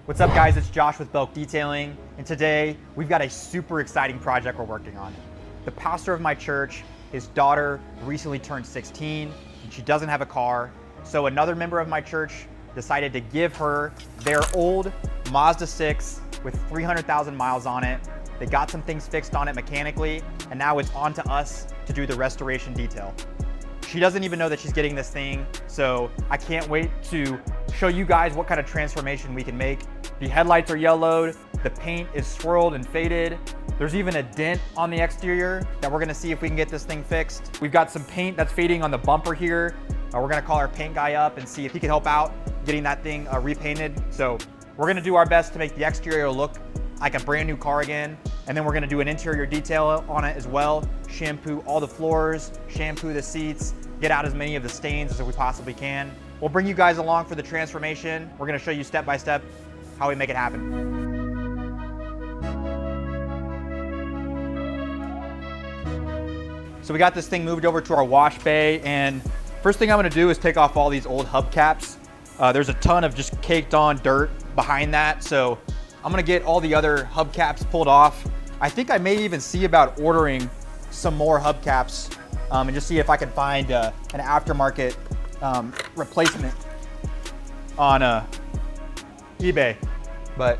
What's up guys, it's Josh with Belk Detailing, and today we've got a super exciting project we're working on. The pastor of my church, his daughter recently turned 16 and she doesn't have a car, so another member of my church decided to give her their old Mazda 6 with 300,000 miles on it. They got some things fixed on it mechanically, and now it's on to us to do the restoration detail. She doesn't even know that she's getting this thing, so I can't wait to show you guys what kind of transformation we can make. The headlights are yellowed, the paint is swirled and faded. There's even a dent on the exterior that we're gonna see if we can get this thing fixed. We've got some paint that's fading on the bumper here. We're gonna call our paint guy up and see if he can help out getting that thing repainted. So we're gonna do our best to make the exterior look like a brand new car again. And then we're gonna do an interior detail on it as well. Shampoo all the floors, shampoo the seats, get out as many of the stains as we possibly can. We'll bring you guys along for the transformation. We're gonna show you step by step how we make it happen. So we got this thing moved over to our wash bay, and first thing I'm gonna do is take off all these old hubcaps. There's a ton of just caked on dirt behind that, so I'm gonna get all the other hubcaps pulled off. I think I may even see about ordering some more hubcaps and just see if I can find an aftermarket replacement on eBay. But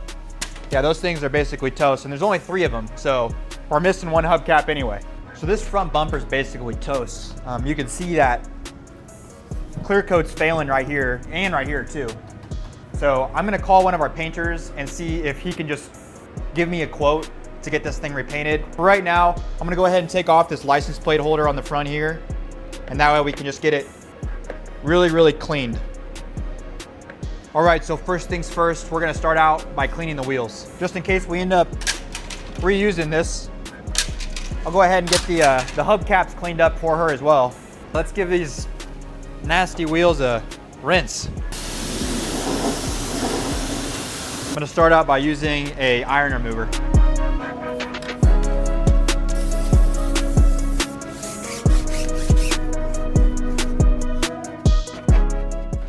yeah, those things are basically toast, and there's only 3 of them, so we're missing one hubcap anyway. So this front bumper is basically toast. You can see that clear coat's failing right here and right here too. So I'm gonna call one of our painters and see if he can just give me a quote to get this thing repainted. For right now, I'm gonna go ahead and take off this license plate holder on the front here, and that way we can just get it really cleaned. All right, so first things first, we're gonna start out by cleaning the wheels. Just in case we end up reusing this, I'll go ahead and get the hubcaps cleaned up for her as well. Let's give these nasty wheels a rinse. I'm gonna start out by using a iron remover.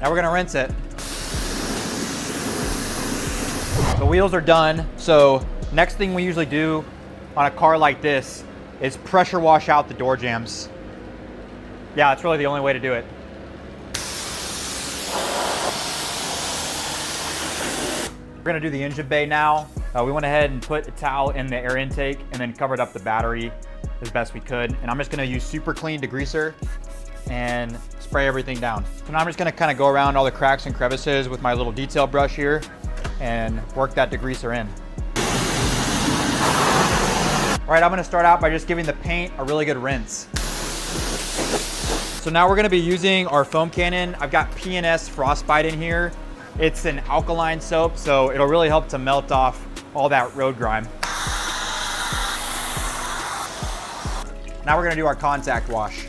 Now we're gonna rinse it. The wheels are done, so next thing we usually do on a car like this is pressure wash out the door jambs. Yeah, it's really the only way to do it. We're gonna do the engine bay now. We went ahead and put a towel in the air intake and then covered up the battery as best we could. And I'm just gonna use super clean degreaser and spray everything down. So now I'm just gonna kind of go around all the cracks and crevices with my little detail brush here and work that degreaser in. All right, I'm gonna start out by just giving the paint a really good rinse. So now we're gonna be using our foam cannon. I've got P&S Frostbite in here. It's an alkaline soap, so it'll really help to melt off all that road grime. Now we're gonna do our contact wash.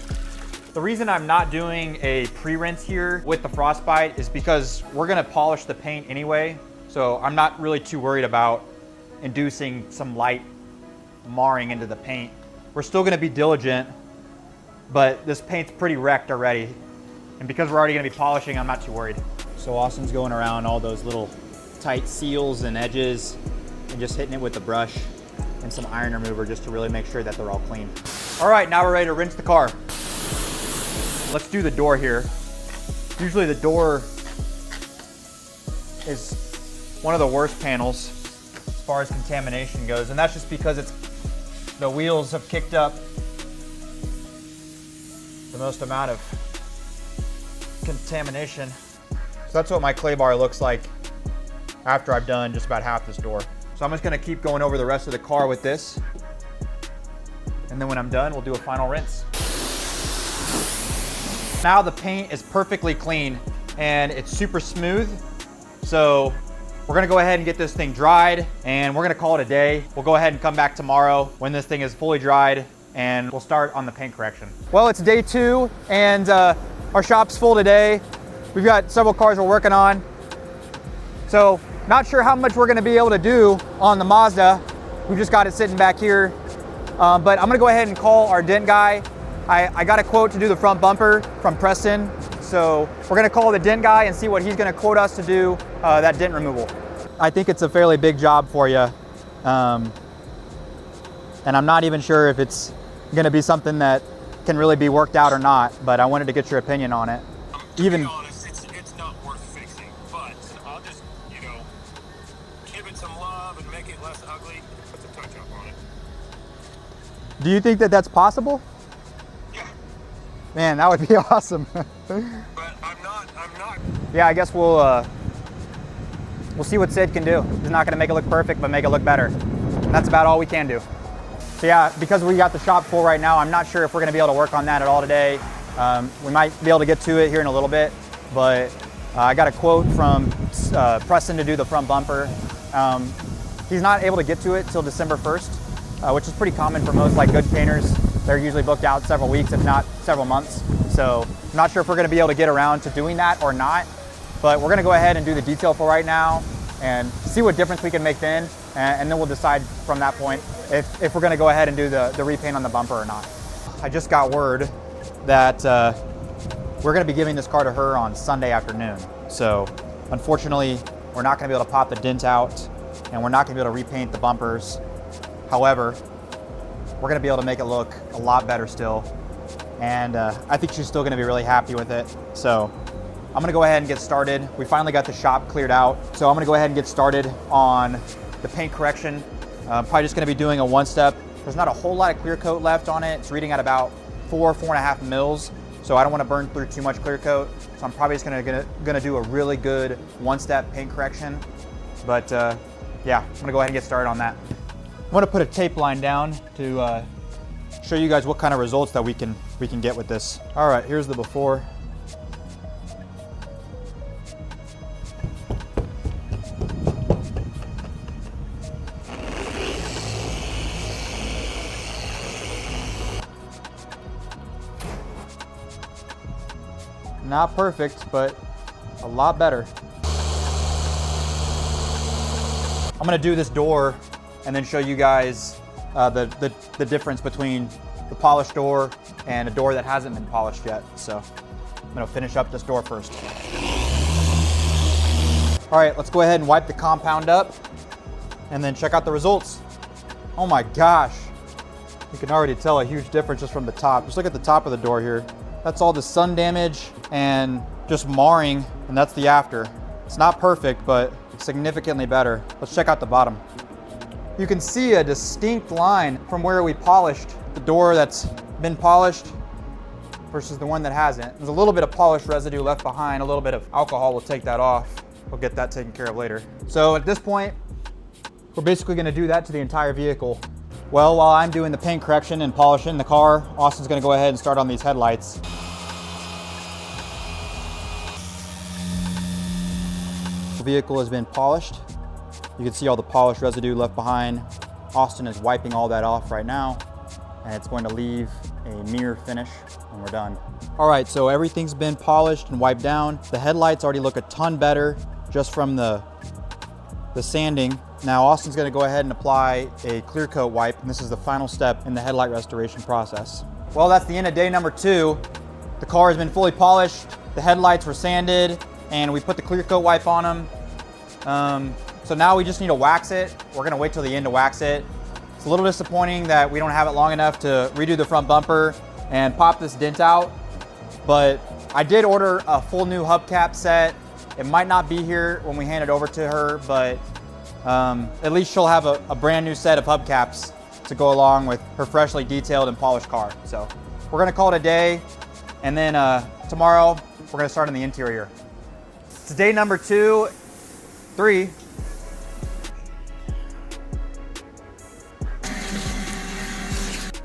The reason I'm not doing a pre-rinse here with the Frostbite is because we're gonna polish the paint anyway, so I'm not really too worried about inducing some light marring into the paint. We're still gonna be diligent, but this paint's pretty wrecked already. And because we're already gonna be polishing, I'm not too worried. So Austin's going around all those little tight seals and edges and just hitting it with the brush and some iron remover just to really make sure that they're all clean. All right, now we're ready to rinse the car. Let's do the door here. Usually the door is one of the worst panels as far as contamination goes, and that's just because the wheels have kicked up the most amount of contamination. So that's what my clay bar looks like after I've done just about half this door. So I'm just gonna keep going over the rest of the car with this. And then when I'm done, we'll do a final rinse. Now the paint is perfectly clean and it's super smooth. So we're gonna go ahead and get this thing dried and we're gonna call it a day. We'll go ahead and come back tomorrow when this thing is fully dried and we'll start on the paint correction. Well, it's day 2 and our shop's full today. We've got several cars we're working on. So not sure how much we're gonna be able to do on the Mazda. We just got it sitting back here. But I'm gonna go ahead and call our dent guy. I got a quote to do the front bumper from Preston. So we're gonna call the dent guy and see what he's gonna quote us to do that dent removal. I think it's a fairly big job for you. And I'm not even sure if it's gonna be something that can really be worked out or not, but I wanted to get your opinion on it. To be honest, it's not worth fixing, but I'll just, give it some love and make it less ugly. Put some touch up on it. Do you think that that's possible? Yeah. Man, that would be awesome. But I'm not. Yeah, I guess we'll see what Sid can do. He's not gonna make it look perfect, but make it look better. And that's about all we can do. So yeah, because we got the shop full right now, I'm not sure if we're gonna be able to work on that at all today. We might be able to get to it here in a little bit, but I got a quote from Preston to do the front bumper. He's not able to get to it till December 1st, which is pretty common for most good painters. They're usually booked out several weeks, if not several months. So I'm not sure if we're gonna be able to get around to doing that or not, but we're gonna go ahead and do the detail for right now and see what difference we can make then, and then we'll decide from that point if we're gonna go ahead and do the repaint on the bumper or not. I just got word that we're gonna be giving this car to her on Sunday afternoon. So unfortunately, we're not gonna be able to pop the dent out and we're not gonna be able to repaint the bumpers. However, we're gonna be able to make it look a lot better still. And I think she's still gonna be really happy with it. So I'm gonna go ahead and get started. We finally got the shop cleared out. So I'm gonna go ahead and get started on the paint correction. Probably just gonna be doing a one-step. There's not a whole lot of clear coat left on it. It's reading at about 4.5 mils. So I don't wanna burn through too much clear coat. So I'm probably just gonna do a really good one-step paint correction. But yeah, I'm gonna go ahead and get started on that. I'm gonna put a tape line down to show you guys what kind of results that we can get with this. All right, here's the before. Not perfect, but a lot better. I'm gonna do this door and then show you guys the difference between the polished door and a door that hasn't been polished yet. So I'm gonna finish up this door first. All right, let's go ahead and wipe the compound up and then check out the results. Oh my gosh. You can already tell a huge difference just from the top. Just look at the top of the door here. That's all the sun damage and just marring, and that's the after. It's not perfect, but significantly better. Let's check out the bottom. You can see a distinct line from where we polished the door that's been polished versus the one that hasn't. There's a little bit of polish residue left behind, a little bit of alcohol will take that off. We'll get that taken care of later. So at this point, we're basically gonna do that to the entire vehicle. Well, while I'm doing the paint correction and polishing the car, Austin's gonna go ahead and start on these headlights. The vehicle has been polished. You can see all the polish residue left behind. Austin is wiping all that off right now, and it's going to leave a mirror finish when we're done. All right, so everything's been polished and wiped down. The headlights already look a ton better just from the sanding. Now Austin's gonna go ahead and apply a clear coat wipe, and this is the final step in the headlight restoration process. Well, that's the end of day number 2. The car has been fully polished, the headlights were sanded, and we put the clear coat wipe on them. So now we just need to wax it. We're gonna wait till the end to wax it. It's a little disappointing that we don't have it long enough to redo the front bumper and pop this dent out, but I did order a full new hubcap set. It might not be here when we hand it over to her, but at least she'll have a brand new set of hubcaps to go along with her freshly detailed and polished car. So we're gonna call it a day, and then tomorrow we're gonna start on the interior. It's day number 3.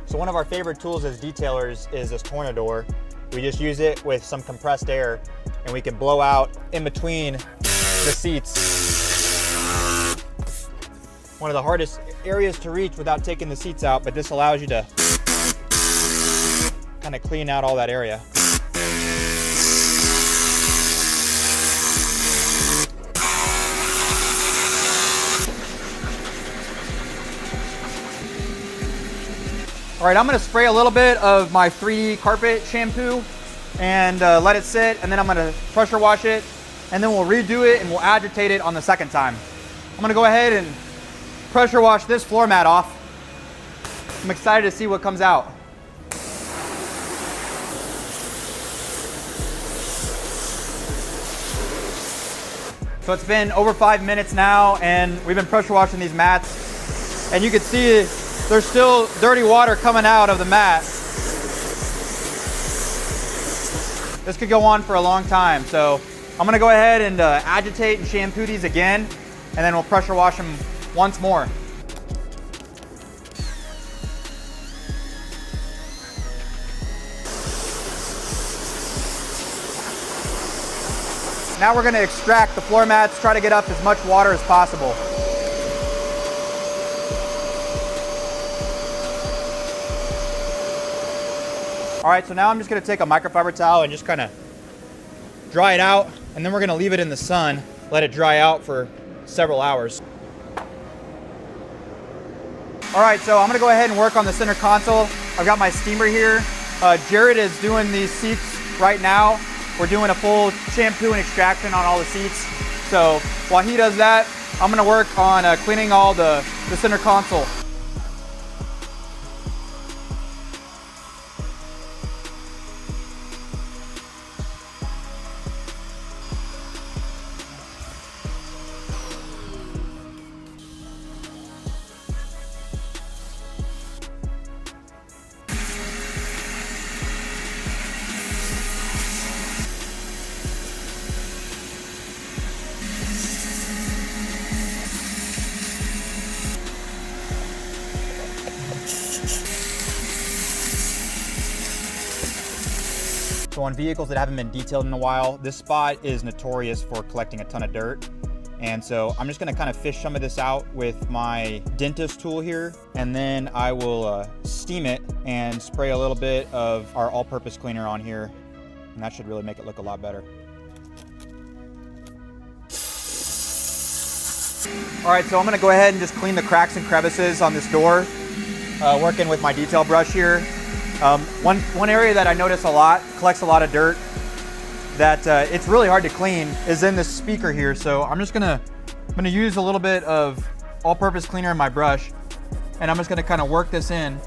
So one of our favorite tools as detailers is this tornador. We just use it with some compressed air, and we can blow out in between the seats. One of the hardest areas to reach without taking the seats out, but this allows you to kind of clean out all that area. All right, I'm gonna spray a little bit of my 3D carpet shampoo and let it sit, and then I'm gonna pressure wash it, and then we'll redo it and we'll agitate it on the second time. I'm gonna go ahead and pressure wash this floor mat off. I'm excited to see what comes out. So it's been over 5 minutes now, and we've been pressure washing these mats. And you can see there's still dirty water coming out of the mat. This could go on for a long time. So I'm gonna go ahead and agitate and shampoo these again, and then we'll pressure wash them once more. Now we're going to extract the floor mats, try to get up as much water as possible. All right, so now I'm just going to take a microfiber towel and just kind of dry it out, and then we're going to leave it in the sun, let it dry out for several hours. All right, so I'm going to go ahead and work on the center console. I've got my steamer here. Jared is doing these seats right now. We're doing a full shampoo and extraction on all the seats. So while he does that, I'm gonna work on cleaning all the center console. So on vehicles that haven't been detailed in a while, this spot is notorious for collecting a ton of dirt. And so I'm just gonna kind of fish some of this out with my dentist tool here, and then I will steam it and spray a little bit of our all-purpose cleaner on here, and that should really make it look a lot better. All right, so I'm gonna go ahead and just clean the cracks and crevices on this door, working with my detail brush here. One area that I notice a lot, collects a lot of dirt, that it's really hard to clean, is in this speaker here. So I'm gonna use a little bit of all-purpose cleaner in my brush, and I'm just gonna kind of work this in.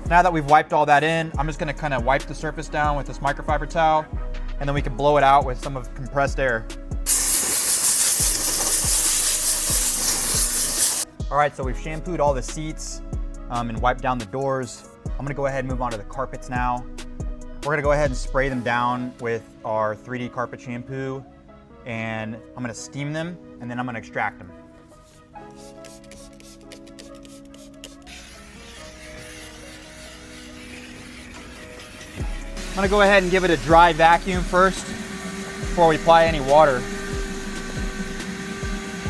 Now that we've wiped all that in, I'm just gonna kind of wipe the surface down with this microfiber towel, and then we can blow it out with some of compressed air. All right, so we've shampooed all the seats and wiped down the doors. I'm gonna go ahead and move on to the carpets now. We're gonna go ahead and spray them down with our 3D carpet shampoo, and I'm gonna steam them, and then I'm gonna extract them. I'm gonna go ahead and give it a dry vacuum first before we apply any water.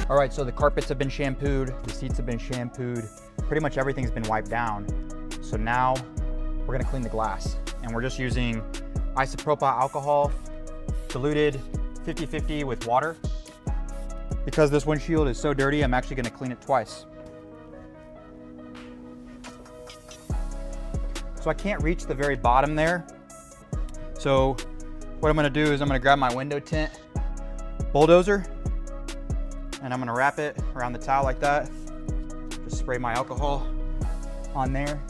All right, so the carpets have been shampooed, the seats have been shampooed, pretty much everything's been wiped down. So now we're gonna clean the glass, and we're just using isopropyl alcohol, diluted 50-50 with water. Because this windshield is so dirty, I'm actually gonna clean it twice. So I can't reach the very bottom there. So what I'm gonna do is I'm gonna grab my window tint bulldozer, and I'm gonna wrap it around the towel like that. Just spray my alcohol on there,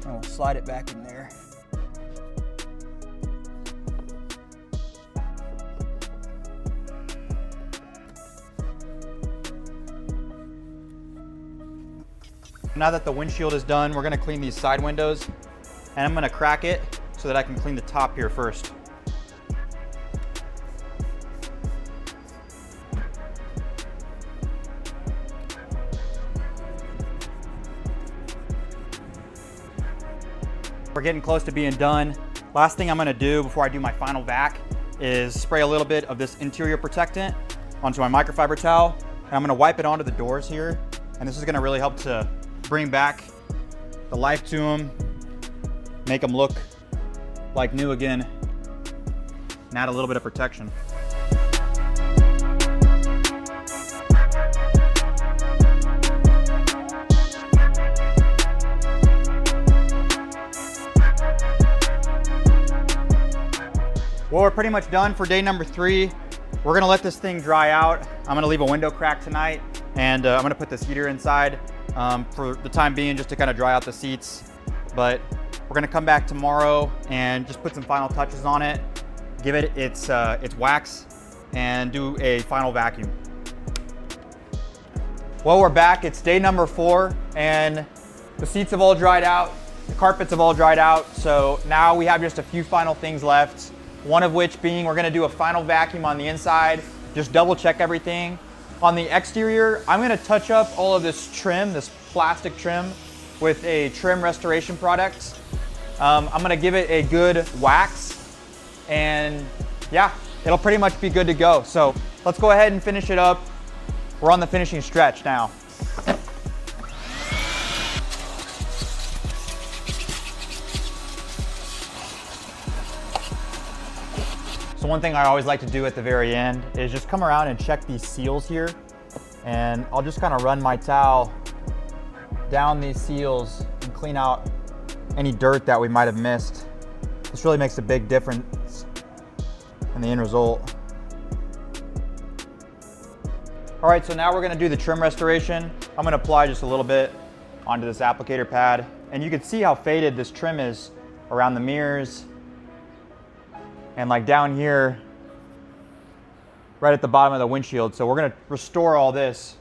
and we'll slide it back in there. Now that the windshield is done, we're gonna clean these side windows, and I'm gonna crack it so that I can clean the top here first. We're getting close to being done. Last thing I'm gonna do before I do my final vac is spray a little bit of this interior protectant onto my microfiber towel, and I'm gonna wipe it onto the doors here, and this is gonna really help to bring back the life to them, make them look like new again, and add a little bit of protection. Well, we're pretty much done for day number 3. We're gonna let this thing dry out. I'm gonna leave a window crack tonight, and I'm gonna put this heater inside for the time being, just to kind of dry out the seats. But we're gonna come back tomorrow and just put some final touches on it, give it its wax, and do a final vacuum. Well, we're back. It's day number 4, and the seats have all dried out. The carpets have all dried out. So now we have just a few final things left. One of which being we're gonna do a final vacuum on the inside, just double check everything. On the exterior, I'm gonna touch up all of this trim, this plastic trim, with a trim restoration product. I'm gonna give it a good wax, and yeah, it'll pretty much be good to go. So let's go ahead and finish it up. We're on the finishing stretch now. So one thing I always like to do at the very end is just come around and check these seals here. And I'll just kind of run my towel down these seals and clean out any dirt that we might have missed. This really makes a big difference in the end result. All right, so now we're gonna do the trim restoration. I'm gonna apply just a little bit onto this applicator pad. And you can see how faded this trim is around the mirrors. And like down here, right at the bottom of the windshield. So we're gonna restore all this.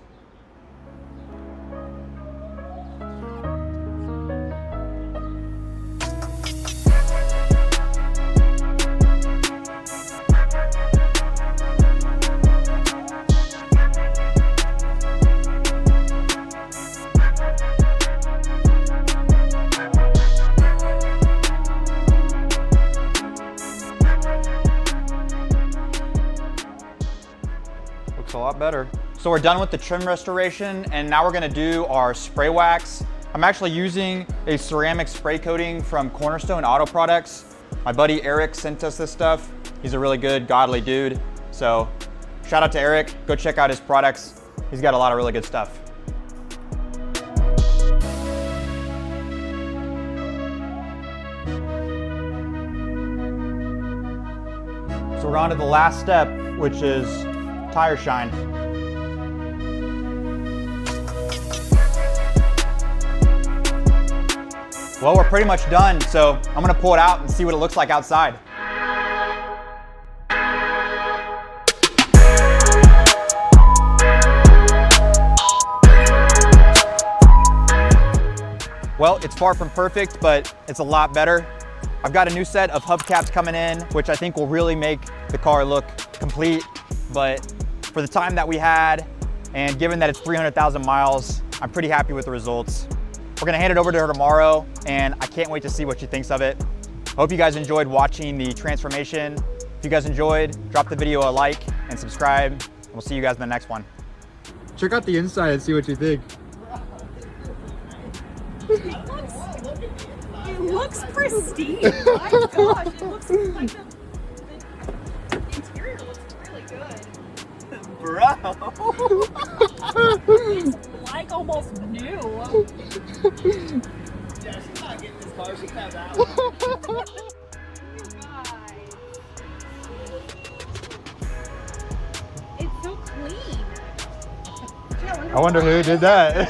Looks a lot better. So we're done with the trim restoration, and now we're gonna do our spray wax. I'm actually using a ceramic spray coating from Cornerstone Auto Products. My buddy Eric sent us this stuff. He's a really good, godly dude. So shout out to Eric, go check out his products. He's got a lot of really good stuff. So we're on to the last step, which is tire shine. Well, we're pretty much done, so I'm gonna pull it out and see what it looks like outside. Well, it's far from perfect, but it's a lot better. I've got a new set of hubcaps coming in, which I think will really make the car look complete. But for the time that we had, and given that it's 300,000 miles, I'm pretty happy with the results. We're gonna hand it over to her tomorrow, and I can't wait to see what she thinks of it. I hope you guys enjoyed watching the transformation. If you guys enjoyed, drop the video a like and subscribe, and we'll see you guys in the next one. Check out the inside and see what you think. It looks pristine. My gosh, it looks like the interior looks really good. Bro! It's like almost new. Yeah, she's not getting this car, she can have that one. It's so clean. I wonder who did that.